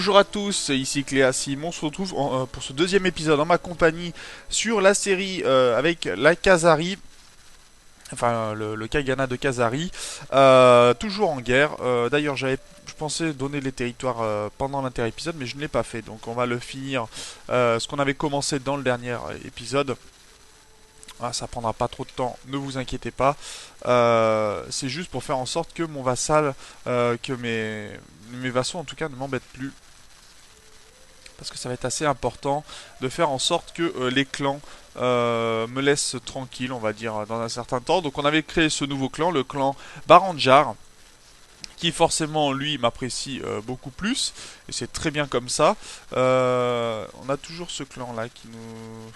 Bonjour à tous, ici Cléasim. On se retrouve pour ce deuxième épisode en ma compagnie sur la série avec la Khazari, enfin le Kagana de Khazari, toujours en guerre. D'ailleurs, je pensais donner les territoires pendant l'inter-épisode, mais je ne l'ai pas fait. Donc on va le finir, ce qu'on avait commencé dans le dernier épisode. Ah, ça prendra pas trop de temps, ne vous inquiétez pas. C'est juste pour faire en sorte que mon vassal, que mes vassaux en tout cas ne m'embêtent plus. Parce que ça va être assez important de faire en sorte que les clans me laissent tranquille, on va dire, dans un certain temps. Donc on avait créé ce nouveau clan, le clan Baranjar, qui forcément, lui, m'apprécie beaucoup plus. Et c'est très bien comme ça. On a toujours ce clan-là qui nous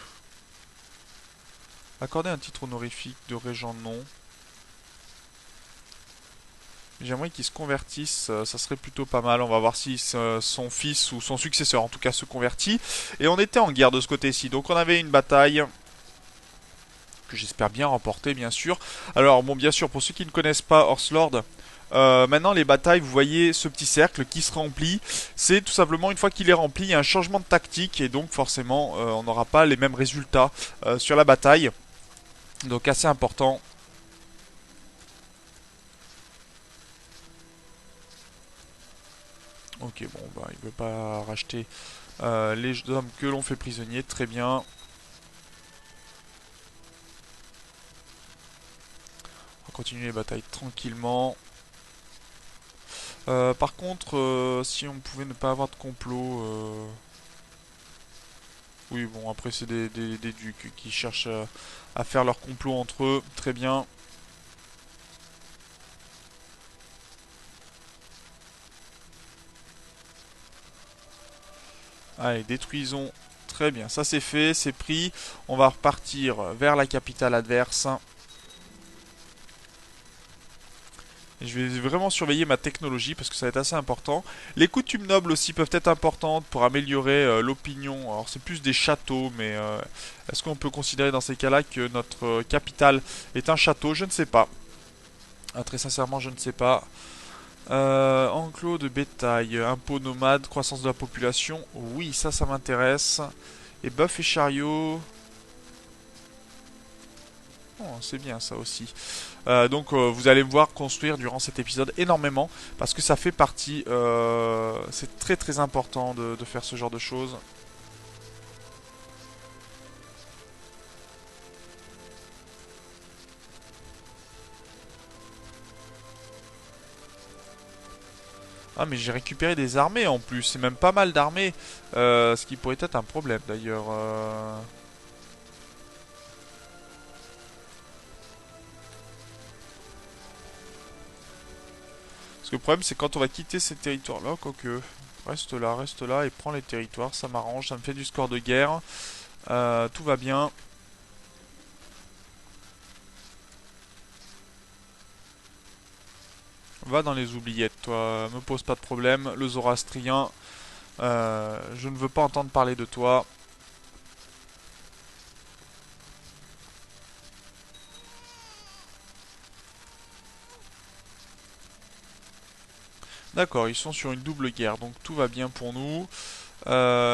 accordait un titre honorifique de régent non. J'aimerais qu'il se convertisse, ça serait plutôt pas mal. On va voir si son fils ou son successeur en tout cas se convertit. Et on était en guerre de ce côté-ci. Donc on avait une bataille que j'espère bien remporter bien sûr. Alors bon, bien sûr, pour ceux qui ne connaissent pas Horselord, maintenant les batailles, vous voyez ce petit cercle qui se remplit. C'est tout simplement une fois qu'il est rempli, il y a un changement de tactique et donc forcément on n'aura pas les mêmes résultats sur la bataille. Donc assez important. Ok, bon, bah, il veut pas racheter les hommes que l'on fait prisonniers, très bien. On va continuer les batailles tranquillement. Par contre, si on pouvait ne pas avoir de complot... Oui, bon, après c'est des ducs qui cherchent à faire leur complot entre eux, très bien. Allez, détruisons. Très bien, ça c'est fait, c'est pris. On va repartir vers la capitale adverse. Et je vais vraiment surveiller ma technologie parce que ça va être assez important. Les coutumes nobles aussi peuvent être importantes pour améliorer l'opinion. Alors c'est plus des châteaux, mais est-ce qu'on peut considérer dans ces cas-là que notre capitale est un château? Je ne sais pas. Très sincèrement, je ne sais pas. Enclos de bétail, impôt nomade, croissance de la population. Oui, ça m'intéresse. Et bœuf et chariot. Oh, c'est bien ça aussi. Donc vous allez me voir construire durant cet épisode énormément parce que ça fait partie, c'est très très important de faire ce genre de choses. Ah mais j'ai récupéré des armées en plus, c'est même pas mal d'armées, ce qui pourrait être un problème d'ailleurs. Parce que le problème c'est quand on va quitter ces territoires-là, quoique reste là et prends les territoires, ça m'arrange, ça me fait du score de guerre, tout va bien. Va dans les oubliettes, toi, me pose pas de problème. Le Zoroastrien, je ne veux pas entendre parler de toi. D'accord, ils sont sur une double guerre, donc tout va bien pour nous.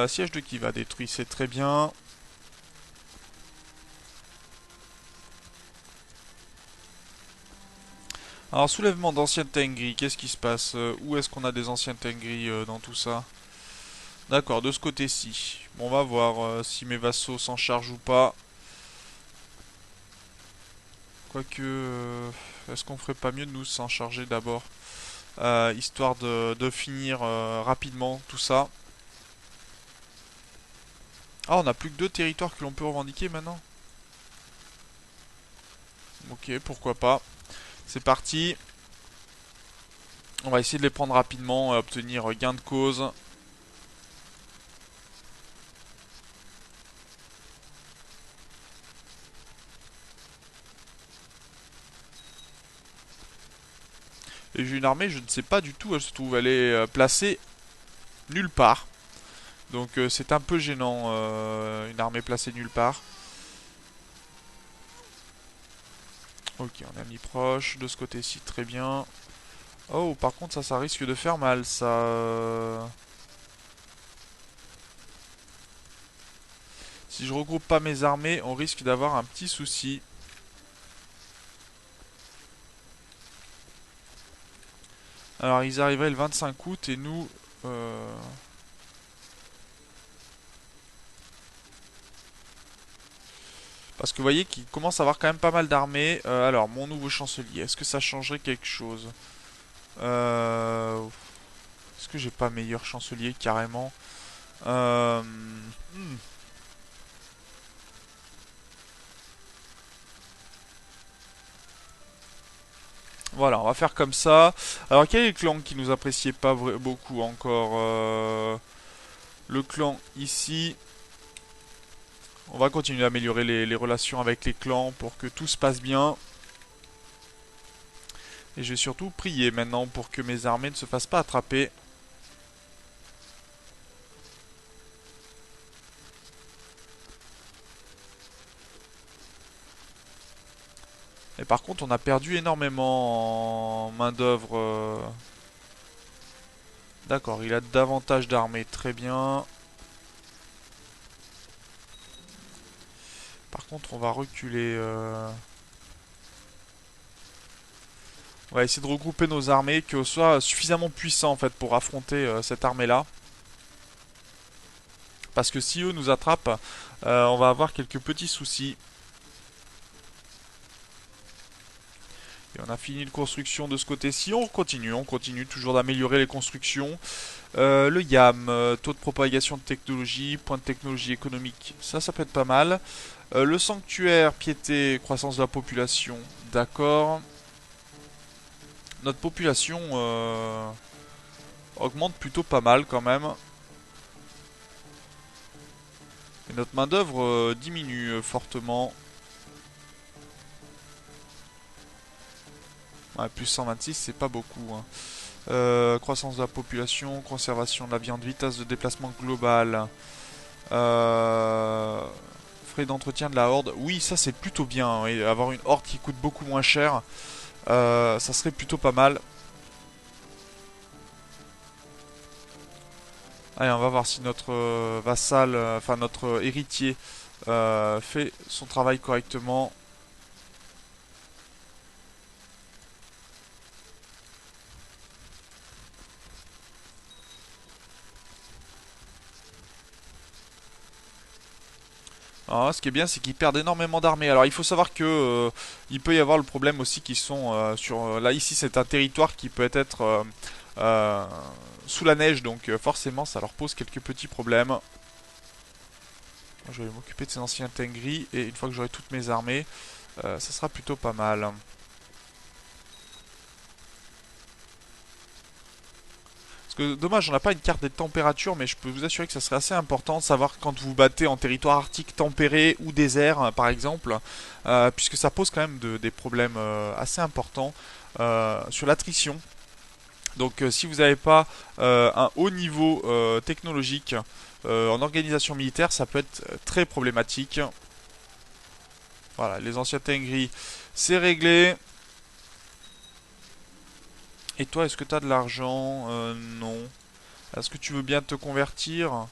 Siège de Kiva détruit, c'est très bien. Alors, soulèvement d'anciens Tengri, qu'est-ce qui se passe? Où est-ce qu'on a des anciens Tengri dans tout ça? D'accord, de ce côté-ci. Bon, on va voir si mes vassaux s'en chargent ou pas. Quoique, est-ce qu'on ferait pas mieux de nous s'en charger d'abord? Histoire de finir rapidement tout ça. Ah, on n'a plus que deux territoires que l'on peut revendiquer maintenant. Ok, pourquoi pas. C'est parti. On va essayer de les prendre rapidement et obtenir gain de cause. Et j'ai une armée, je ne sais pas du tout où elle se trouve. Elle est placée nulle part. Donc c'est un peu gênant, une armée placée nulle part. Ok, on a mis proche. De ce côté-ci, très bien. Oh, par contre, ça risque de faire mal, ça. Si je regroupe pas mes armées, on risque d'avoir un petit souci. Alors ils arriveraient le 25 août et nous... Parce que vous voyez qu'il commence à avoir quand même pas mal d'armées. Alors, mon nouveau chancelier, est-ce que ça changerait quelque chose? Est-ce que j'ai pas meilleur chancelier carrément? Hmm. Voilà, on va faire comme ça. Alors, quel est le clan qui nous appréciait pas beaucoup encore? Le clan ici. On va continuer à améliorer les relations avec les clans pour que tout se passe bien. Et je vais surtout prier maintenant pour que mes armées ne se fassent pas attraper. Et par contre, on a perdu énormément en main-d'œuvre. D'accord, il a davantage d'armées, très bien. Par contre, on va reculer. On va essayer de regrouper nos armées, que ce soit suffisamment puissant en fait pour affronter cette armée-là. Parce que si eux nous attrapent, on va avoir quelques petits soucis. Et on a fini de construction de ce côté-ci. On continue toujours d'améliorer les constructions. Le YAM, taux de propagation de technologie, point de technologie économique, ça peut être pas mal. Le sanctuaire, piété, croissance de la population, d'accord. Notre population augmente plutôt pas mal quand même. Et notre main d'œuvre diminue fortement. Ouais, plus 126, c'est pas beaucoup. Hein. Croissance de la population, conservation de la viande, vitesse de déplacement global. Frais d'entretien de la horde. Oui, ça c'est plutôt bien. Hein. Avoir une horde qui coûte beaucoup moins cher, ça serait plutôt pas mal. Allez, on va voir si notre vassal, enfin notre héritier, fait son travail correctement. Alors, ce qui est bien, c'est qu'ils perdent énormément d'armées. Alors, il faut savoir que il peut y avoir le problème aussi qu'ils sont sur. Là, ici, c'est un territoire qui peut être euh, sous la neige, donc forcément, ça leur pose quelques petits problèmes. Moi, je vais m'occuper de ces anciens Tengri et une fois que j'aurai toutes mes armées, ça sera plutôt pas mal. Parce que dommage, on n'a pas une carte des températures, mais je peux vous assurer que ça serait assez important de savoir quand vous battez en territoire arctique tempéré ou désert, par exemple, puisque ça pose quand même des problèmes assez importants sur l'attrition. Donc si vous n'avez pas un haut niveau technologique en organisation militaire, ça peut être très problématique. Voilà, les anciens Tengri, c'est réglé. Et toi, est-ce que tu as de l'argent? Non. Est-ce que tu veux bien te convertir?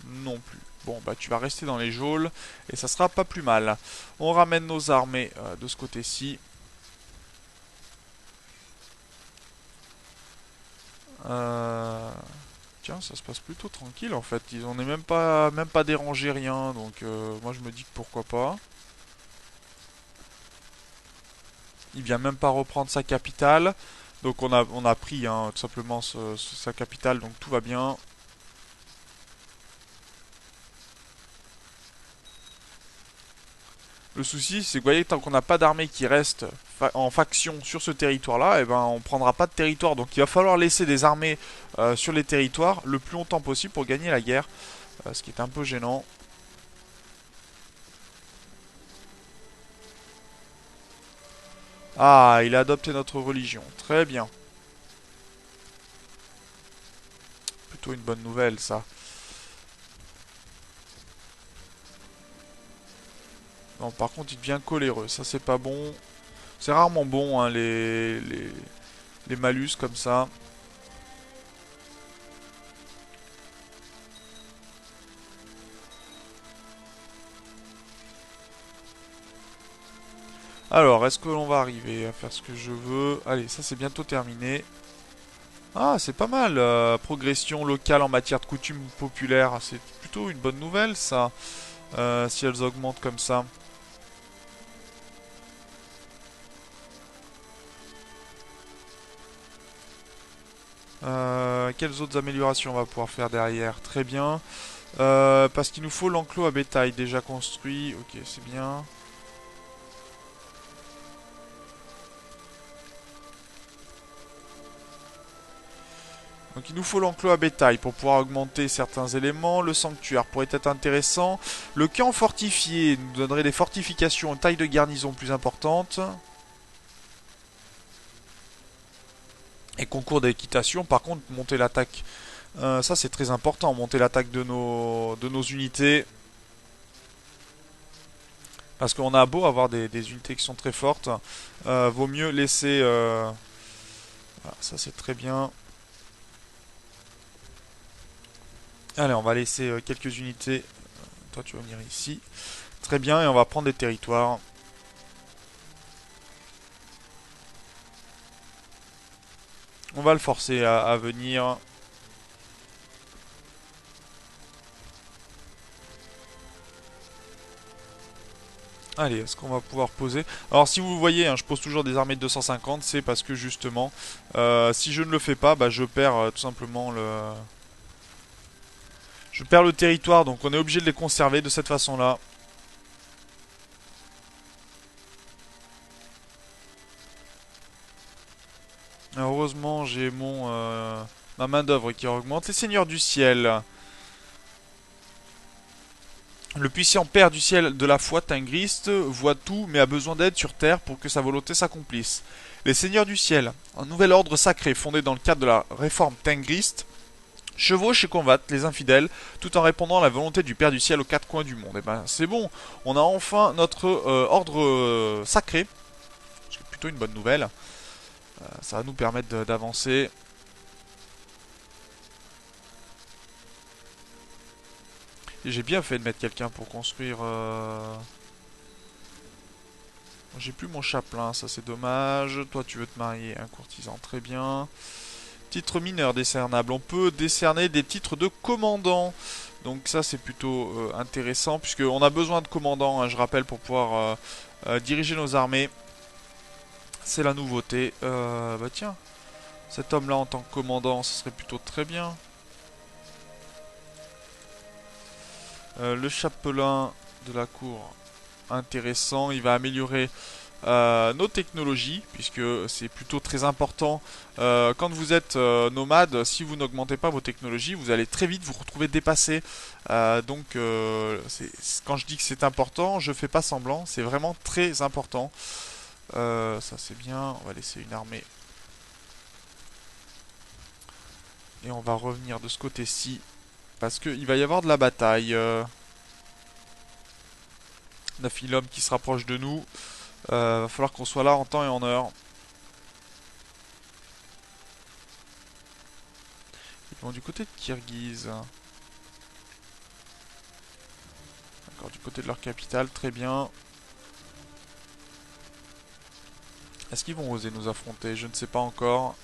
Non plus. Bon, bah tu vas rester dans les geôles et ça sera pas plus mal. On ramène nos armées de ce côté-ci. Euh... Tiens, ça se passe plutôt tranquille en fait. Ils n'ont même pas dérangé rien, donc moi je me dis que pourquoi pas. Il vient même pas reprendre sa capitale. Donc on a pris hein, tout simplement sa capitale, donc tout va bien. Le souci, c'est que vous voyez, tant qu'on n'a pas d'armée qui reste en faction sur ce territoire-là, et ben on prendra pas de territoire. Donc il va falloir laisser des armées sur les territoires le plus longtemps possible pour gagner la guerre. Ce qui est un peu gênant. Ah, il a adopté notre religion. Très bien. Plutôt une bonne nouvelle, ça. Non, par contre, il devient coléreux. Ça, c'est pas bon. C'est rarement bon, hein, les malus comme ça. Alors, est-ce que l'on va arriver à faire ce que je veux? Allez, ça c'est bientôt terminé. Ah, c'est pas mal. Progression locale en matière de coutumes populaires. C'est plutôt une bonne nouvelle, ça. Si elles augmentent comme ça. Quelles autres améliorations on va pouvoir faire derrière? Très bien. Parce qu'il nous faut l'enclos à bétail déjà construit. Ok, c'est bien. Donc il nous faut l'enclos à bétail pour pouvoir augmenter certains éléments. Le sanctuaire pourrait être intéressant. Le camp fortifié nous donnerait des fortifications en taille de garnison plus importante. Et concours d'équitation, par contre, monter l'attaque. Ça c'est très important, monter l'attaque de nos unités. Parce qu'on a beau avoir des unités qui sont très fortes. Vaut mieux laisser... Voilà, ça c'est très bien. Allez, on va laisser quelques unités. Toi tu vas venir ici. Très bien, et on va prendre des territoires. On va le forcer à venir. Allez, est-ce qu'on va pouvoir poser? Alors si vous voyez, hein, je pose toujours des armées de 250, c'est parce que justement, si je ne le fais pas, bah, je perds tout simplement le... Je perds le territoire, donc on est obligé de les conserver de cette façon-là. Heureusement, j'ai ma main d'œuvre qui augmente. Les seigneurs du ciel. Le puissant père du ciel de la foi, Tingrist, voit tout mais a besoin d'aide sur terre pour que sa volonté s'accomplisse. Les seigneurs du ciel, un nouvel ordre sacré fondé dans le cadre de la réforme Tingrist, chevauchent et combattent les infidèles tout en répondant à la volonté du Père du ciel aux quatre coins du monde. Et ben c'est bon, on a enfin notre ordre sacré, c'est plutôt une bonne nouvelle. Ça va nous permettre d'avancer. J'ai bien fait de mettre quelqu'un pour construire. J'ai plus mon chapelain, ça c'est dommage. Toi tu veux te marier, un courtisan, très bien. Titre mineur décernable. On peut décerner des titres de commandant. Donc ça c'est plutôt intéressant puisqu'on a besoin de commandants, hein, je rappelle, pour pouvoir diriger nos armées. C'est la nouveauté. Bah tiens, cet homme-là en tant que commandant, ce serait plutôt très bien. Le chapelain de la cour, intéressant. Il va améliorer nos technologies, puisque c'est plutôt très important. Quand vous êtes nomade, si vous n'augmentez pas vos technologies, vous allez très vite vous retrouver dépassé. Donc, quand je dis que c'est important, je fais pas semblant, c'est vraiment très important. Ça c'est bien, on va laisser une armée. Et on va revenir de ce côté-ci, parce qu'il va y avoir de la bataille. Nephilim qui se rapproche de nous. Va falloir qu'on soit là en temps et en heure. Ils vont du côté de Kirghiz. D'accord, du côté de leur capitale, très bien. Est-ce qu'ils vont oser nous affronter? Je ne sais pas encore.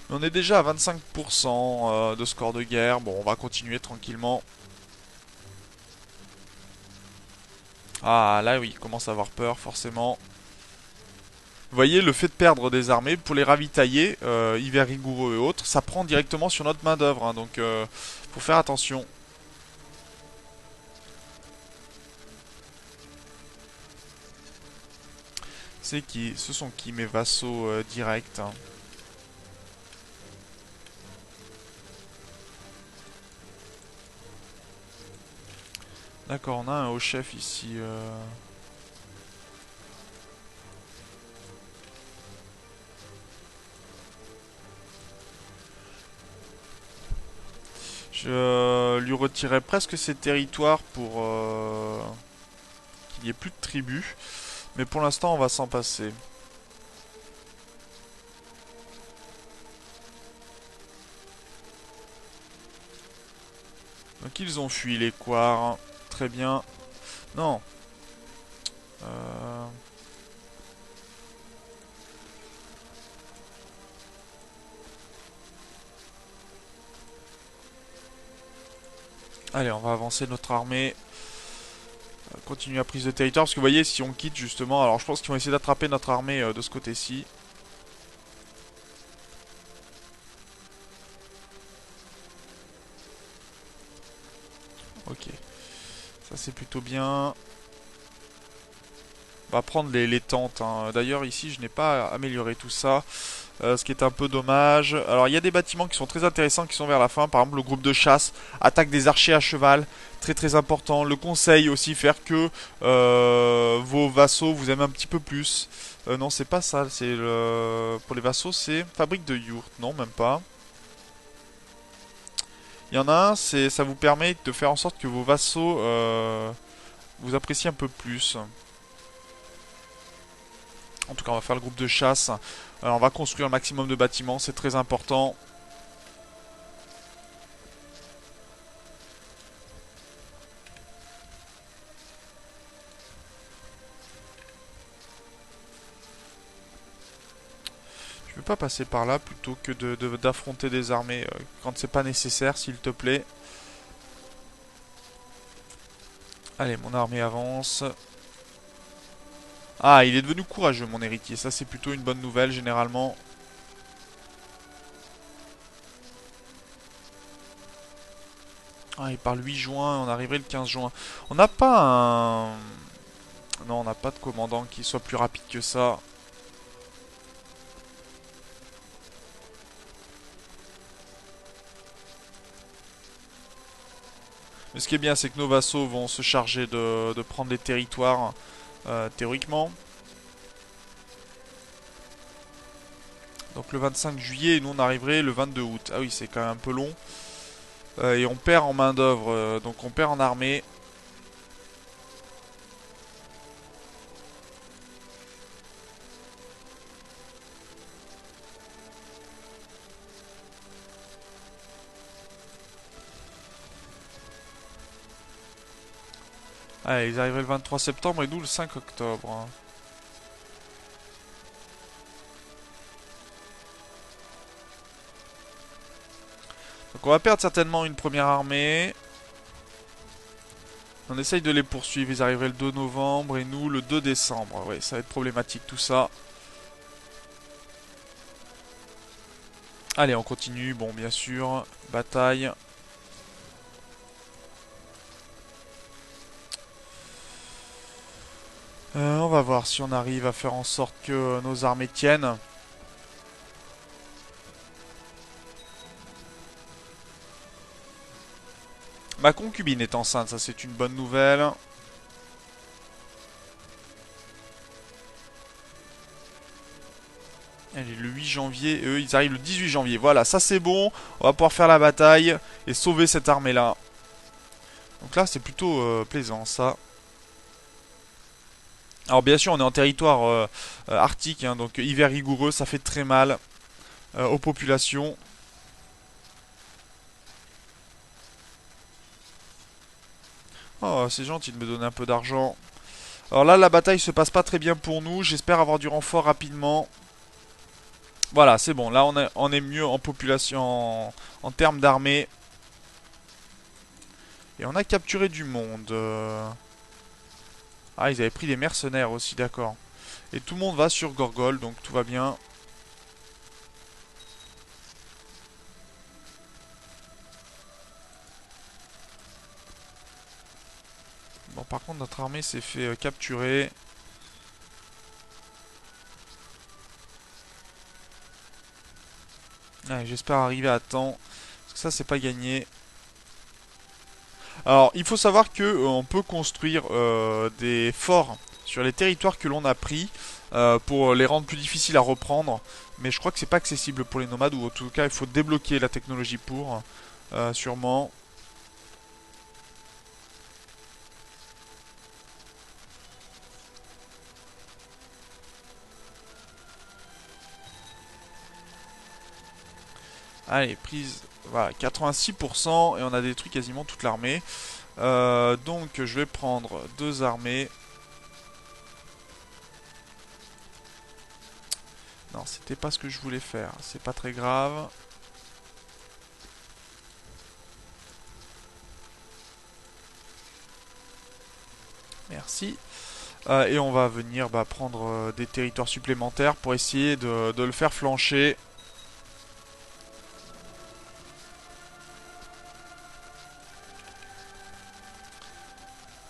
Mais on est déjà à 25% de score de guerre. Bon, on va continuer tranquillement. Ah, là oui, il commence à avoir peur, forcément. Vous voyez, le fait de perdre des armées, pour les ravitailler, hiver rigoureux et autres, ça prend directement sur notre main d'œuvre. Hein, donc, faut faire attention. C'est qui? Ce sont qui mes vassaux directs, hein? D'accord, on a un haut chef ici. Je lui retirerai presque ses territoires pour qu'il n'y ait plus de tribus. Mais pour l'instant, on va s'en passer. Donc ils ont fui les Quars. Très bien. Non. Euh... Allez, on va avancer notre armée. Continuer la prise de territoire. Parce que vous voyez, si on quitte justement... Alors je pense qu'ils vont essayer d'attraper notre armée de ce côté-ci. Ok. Ça c'est plutôt bien. On va prendre les tentes. Hein. D'ailleurs ici je n'ai pas amélioré tout ça. Ce qui est un peu dommage. Alors il y a des bâtiments qui sont très intéressants qui sont vers la fin. Par exemple le groupe de chasse, attaque des archers à cheval, très très important. Le conseil aussi, faire que vos vassaux vous aiment un petit peu plus. Non c'est pas ça, c'est pour les vassaux c'est fabrique de yourtes, non même pas. Il y en a un, ça vous permet de faire en sorte que vos vassaux vous apprécient un peu plus. En tout cas on va faire le groupe de chasse. Alors on va construire le maximum de bâtiments, c'est très important. Je veux pas passer par là plutôt que d'affronter des armées quand c'est pas nécessaire, s'il te plaît. Allez, mon armée avance. Ah, il est devenu courageux, mon héritier. Ça, c'est plutôt une bonne nouvelle, généralement. Ah, il parle 8 juin, on arriverait le 15 juin. On n'a pas un... Non, on n'a pas de commandant qui soit plus rapide que ça. Mais ce qui est bien, c'est que nos vassaux vont se charger de prendre les territoires, théoriquement. Donc le 25 juillet, et nous on arriverait le 22 août. Ah oui, c'est quand même un peu long. Et on perd en main d'œuvre, donc on perd en armée. Allez, ils arriveraient le 23 septembre et nous le 5 octobre. Hein. Donc on va perdre certainement une première armée. On essaye de les poursuivre, ils arriveraient le 2 novembre et nous le 2 décembre. Oui, ça va être problématique tout ça. Allez, on continue, bon bien sûr, bataille. On va voir si on arrive à faire en sorte que nos armées tiennent. Ma concubine est enceinte, ça c'est une bonne nouvelle. Elle est le 8 janvier, et eux ils arrivent le 18 janvier. Voilà, ça c'est bon, on va pouvoir faire la bataille et sauver cette armée là. Donc là c'est plutôt plaisant ça. Alors bien sûr on est en territoire arctique, hein, donc hiver rigoureux, ça fait très mal aux populations. Oh c'est gentil de me donner un peu d'argent. Alors là la bataille se passe pas très bien pour nous, j'espère avoir du renfort rapidement. Voilà c'est bon, là on est mieux en population, en termes d'armée. Et on a capturé du monde. Ah ils avaient pris des mercenaires aussi, d'accord. Et tout le monde va sur Gorgol, donc tout va bien. Bon, par contre, notre armée s'est fait capturer. Allez, j'espère arriver à temps. Parce que ça, c'est pas gagné. Alors, il faut savoir que on peut construire des forts sur les territoires que l'on a pris pour les rendre plus difficiles à reprendre. Mais je crois que c'est pas accessible pour les nomades, ou en tout cas, il faut débloquer la technologie pour, sûrement. Allez, prise, voilà, 86%, et on a détruit quasiment toute l'armée. Donc je vais prendre 2 armées. Non, c'était pas ce que je voulais faire. C'est pas très grave. Merci. Et on va venir prendre des territoires supplémentaires pour essayer de le faire flancher.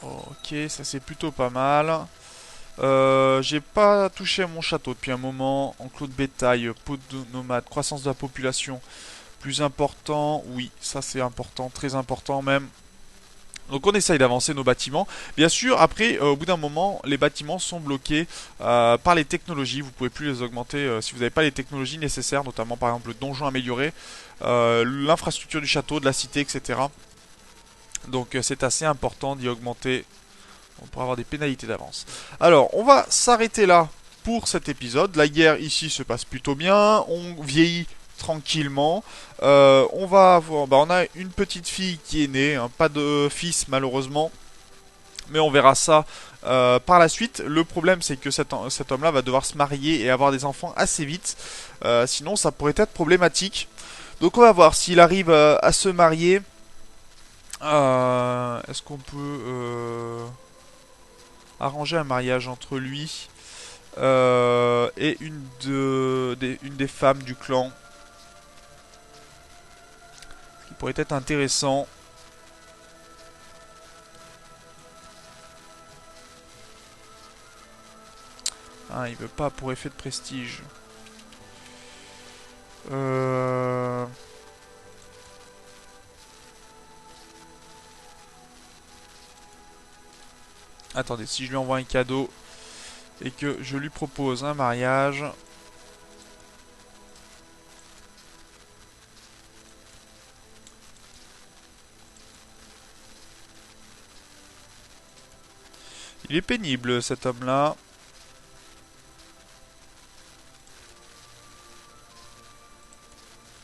Ok, ça c'est plutôt pas mal. J'ai pas touché à mon château depuis un moment. Enclos de bétail, peau de nomade, croissance de la population. Plus important, oui, ça c'est important, très important même. Donc on essaye d'avancer nos bâtiments. Bien sûr, après, au bout d'un moment, les bâtiments sont bloqués par les technologies. Vous pouvez plus les augmenter si vous n'avez pas les technologies nécessaires, notamment par exemple le donjon amélioré, l'infrastructure du château, de la cité, etc. Donc c'est assez important d'y augmenter. On pourra avoir des pénalités d'avance. Alors, on va s'arrêter là pour cet épisode. La guerre ici se passe plutôt bien. On vieillit tranquillement. On va avoir, on a une petite fille qui est née, hein, pas de fils malheureusement, mais on verra ça par la suite. Le problème c'est que cet homme-là va devoir se marier et avoir des enfants assez vite, sinon ça pourrait être problématique. Donc on va voir s'il arrive à se marier. Est-ce qu'on peut arranger un mariage entre lui et une des femmes du clan? Qui pourrait être intéressant. Ah, il veut pas pour effet de prestige. Attendez, si je lui envoie un cadeau et que je lui propose un mariage... Il est pénible cet homme-là.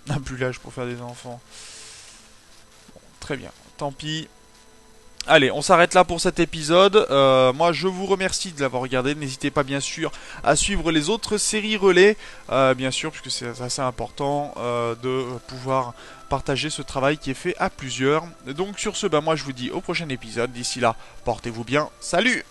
N'a plus l'âge pour faire des enfants. Bon, très bien, tant pis. Allez, on s'arrête là pour cet épisode. Moi, je vous remercie de l'avoir regardé. N'hésitez pas, bien sûr, à suivre les autres séries relais. Bien sûr, puisque c'est assez important de pouvoir partager ce travail qui est fait à plusieurs. Donc, sur ce, moi, je vous dis au prochain épisode. D'ici là, portez-vous bien. Salut!